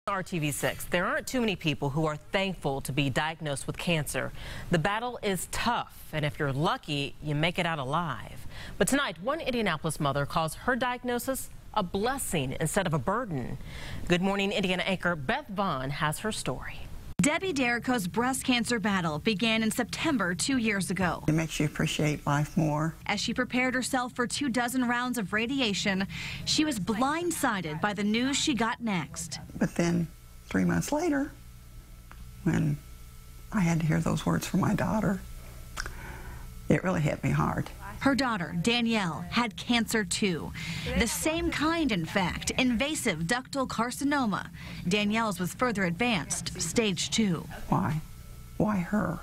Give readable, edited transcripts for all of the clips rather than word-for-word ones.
RTV6, there aren't too many people who are thankful to be diagnosed with cancer. The battle is tough, and if you're lucky, you make it out alive. But tonight, one Indianapolis mother calls her diagnosis a blessing instead of a burden. Good Morning Indiana anchor Beth Vaughn has her story. Debbie Derrico's breast cancer battle began in September 2 years ago. It makes you appreciate life more. As she prepared herself for 24 rounds of radiation, she was blindsided by the news she got next. But then 3 months later, when I had to hear those words from my daughter, it really hit me hard. Her daughter, Danielle, had cancer too. The same kind, in fact, invasive ductal carcinoma. Danielle's was further advanced, stage 2. Why? Why her?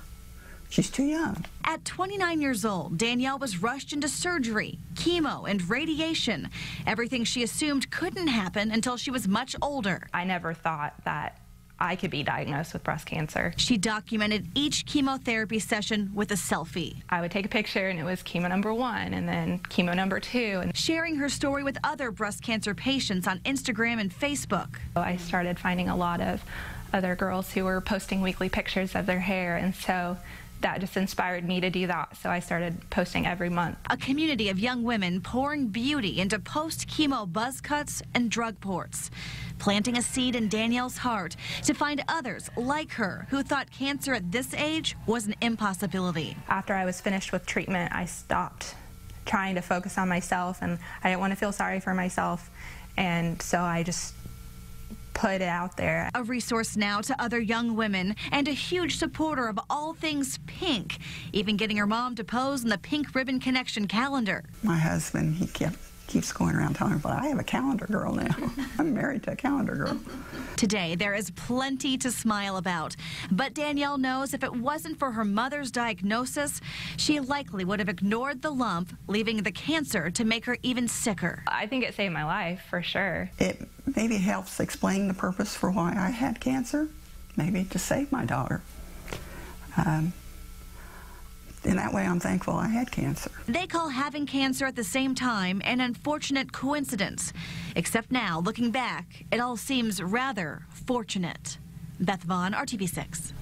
She's too young. At 29 years old, Danielle was rushed into surgery, chemo, and radiation. Everything she assumed couldn't happen until she was much older. I never thought that I could be diagnosed with breast cancer. She documented each chemotherapy session with a selfie. I would take a picture and it was chemo number 1 and then chemo number 2. And sharing her story with other breast cancer patients on Instagram and Facebook. I started finding a lot of other girls who were posting weekly pictures of their hair, and so that just inspired me to do that, so I started posting every month. A community of young women pouring beauty into post-chemo buzz cuts and drug ports, planting a seed in Danielle's heart to find others like her who thought cancer at this age was an impossibility. After I was finished with treatment, I stopped trying to focus on myself, and I didn't want to feel sorry for myself, and so I just put it out there. A resource now to other young women and a huge supporter of all things pink, even getting her mom to pose in the Pink Ribbon Connection calendar. My husband, he keeps going around telling me, I have a calendar girl now. I'm married to a calendar girl. Today, there is plenty to smile about, but Danielle knows if it wasn't for her mother's diagnosis, she likely would have ignored the lump, leaving the cancer to make her even sicker. I think it saved my life, for sure. It maybe helps explain the purpose for why I had cancer, maybe to save my daughter. In that way, I'm thankful I had cancer. They call having cancer at the same time an unfortunate coincidence. Except now, looking back, it all seems rather fortunate. Beth Vaughn, RTV6.